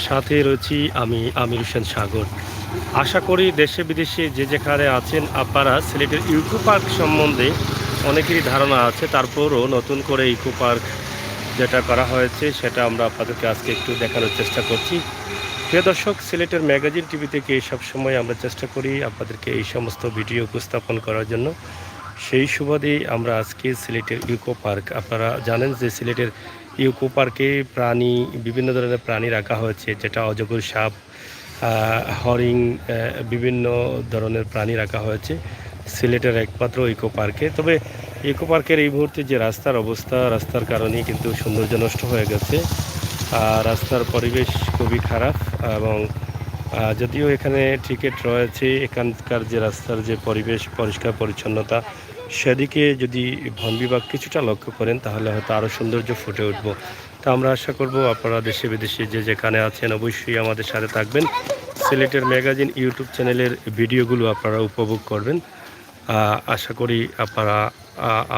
সাথে রয়েছি আমি আমির হোসেন সাগর। আশা করি দেশে বিদেশে যে যেখানে আছেন আপনারা সিলেটের ইকো পার্ক সম্বন্ধে অনেকেরই ধারণা আছে। তারপরও নতুন করে ইকো পার্ক যেটা করা হয়েছে সেটা আমরা আপনাদেরকে আজকে একটু দেখানোর চেষ্টা করছি। প্রিয় দর্শক, সিলেটের ম্যাগাজিন টিভি থেকে সব সময় আমরা চেষ্টা করি আপনাদেরকে এই সমস্ত ভিডিও উপস্থাপন করার জন্য। সেই সুবাদেই আমরা আজকে সিলেটের ইকো পার্ক, আপনারা জানেন যে সিলেটের ইকো পার্কে বিভিন্ন ধরনের প্রাণী রাখা হয়েছে, যেটা অজগর সাপ, হরিণ, বিভিন্ন ধরনের প্রাণী রাখা হয়েছে সিলেটের একমাত্র ইকো পার্কে। তবে ইকো পার্কের এই মুহূর্তে যে রাস্তার অবস্থা, রাস্তার কারণেই কিন্তু সৌন্দর্য নষ্ট হয়ে গেছে। রাস্তার পরিবেশ খুবই খারাপ এবং যদিও এখানে টিকিট রয়েছে, এখানকার যে রাস্তার যে পরিবেশ পরিষ্কার পরিচ্ছন্নতা সেদিকে যদি বন বিভাগ কিছুটা লক্ষ্য করেন তাহলে হয়তো আরও সৌন্দর্য ফুটে উঠব। তা আমরা আশা করব আপনারা দেশে বিদেশে যে যেখানে আছেন অবশ্যই আমাদের সাথে থাকবেন। সিলেটের ম্যাগাজিন ইউটিউব চ্যানেলের ভিডিওগুলো আপনারা উপভোগ করবেন। আশা করি আপনারা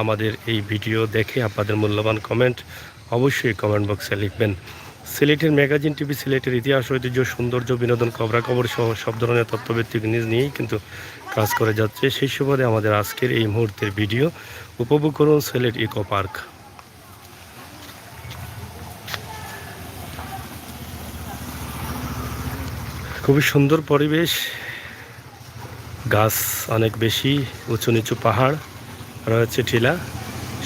আমাদের এই ভিডিও দেখে আপনাদের মূল্যবান কমেন্ট অবশ্যই কমেন্ট বক্সে লিখবেন। সিলেটের ম্যাগাজিন টিভি সিলেটের ইতিহাস, ঐতিহ্য, সৌন্দর্য, বিনোদন, খবরাখবর সহ সব ধরনের তথ্যভিত্তিক নিউজ নিয়েই কিন্তু কাজ করে যাচ্ছে। সেই সুবাদে আমাদের আজকের এই মুহূর্তের ভিডিও উপভোগ করুন সিলেট ইকো পার্ক। খুবই সুন্দর পরিবেশ, গাছ অনেক বেশি, উঁচু নিচু পাহাড় রয়েছে, টিলা,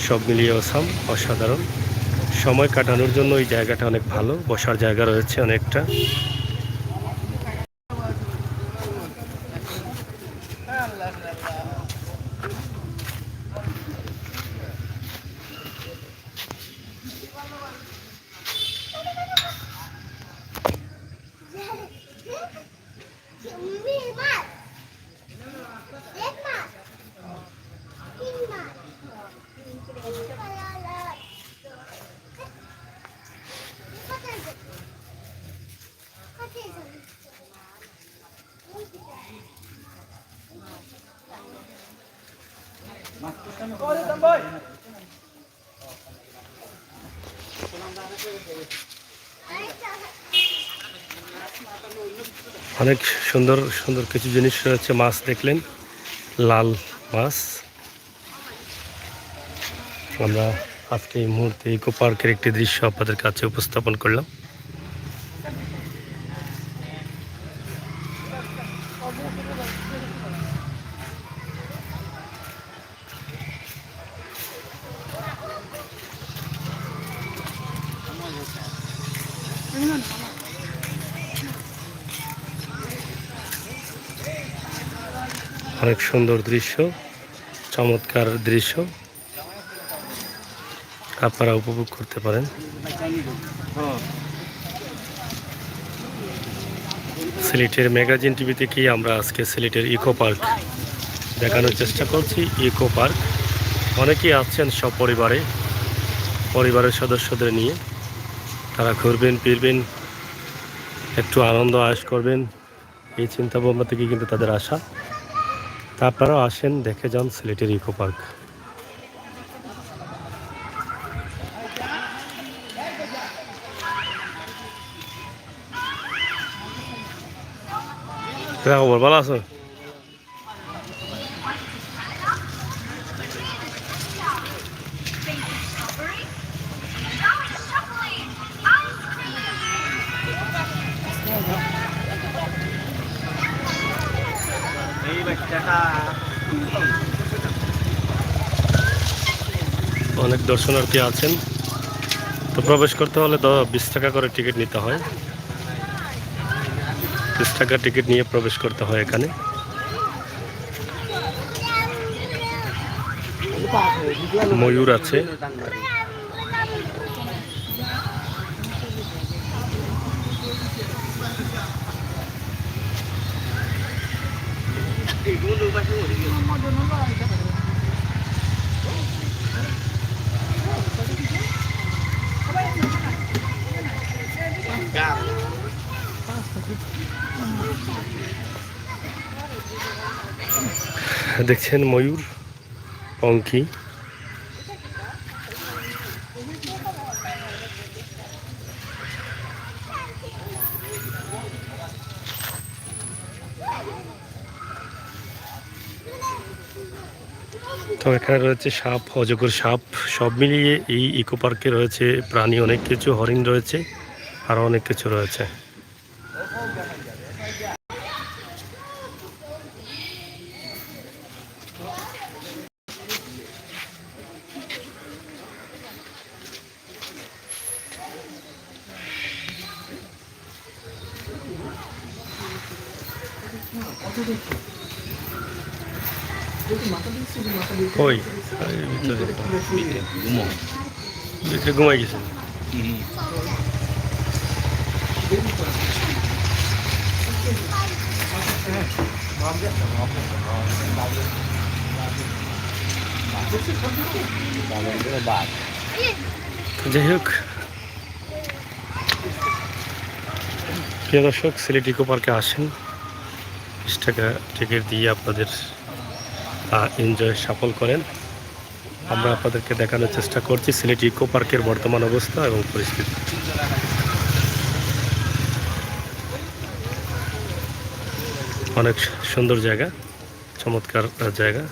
সব মিলিয়ে অসাধারণ। সময় কাটানোর জন্য এই জায়গাটা অনেক ভালো, বসার জায়গা রয়েছে অনেকটা। অনেক সুন্দর সুন্দর কিছু জিনিস রয়েছে। মাছ দেখলেন, লাল মাছ। আমরা আজকে এই মুহূর্তে ইকো পার্কের একটি দৃশ্য আপনাদের কাছে উপস্থাপন করলাম। অনেক সুন্দর দৃশ্য, চমৎকার দৃশ্য আপনারা উপভোগ করতে পারেন। সিলেটের ম্যাগাজিন টিভি থেকে আমরা আজকে সিলেটের ইকো পার্ক দেখানোর চেষ্টা করছি। ইকো পার্ক অনেকেই আছেন সপরিবারে, পরিবারের সদস্যদের নিয়ে তারা ঘুরবেন ফিরবেন, একটু আনন্দ আয়েশ করবেন, এই চিন্তা ভাবনা থেকে কিন্তু তাদের আশা। তা আপনারাও আসেন, দেখে যান সিলেটের ইকো পার্ক। খবর ভালো আছো? অনেক দর্শনার্থী আছেন, তো প্রবেশ করতে হলে 20 টাকা করে টিকিট নিতে হয়। 20 টাকা টিকিট নিয়ে প্রবেশ করতে হয় এখানে। ময়ূর আছে, দেখছেন ময়ূর, পঙ্খী। তো এখানে রয়েছে সাপ, অজগর সাপ, সব মিলিয়ে এই ইকো পার্কে রয়েছে প্রাণী অনেক কিছু, হরিণ রয়েছে, আরও অনেক কিছু রয়েছে। কই ভিতরে ঘুমাই গেছেন? যাই হোক, প্রিয় দর্শক, সিলেট ইকো পার্কে আসেন, 20 টাকা টিকিট দিয়ে আপনাদের এনজয় সফল করেন। আমরা আপনাদেরকে দেখানোর চেষ্টা করছি সিলেট ইকো পার্কের বর্তমান অবস্থা এবং পরিস্থিতি। অনেক সুন্দর জায়গা, চমৎকার জায়গা।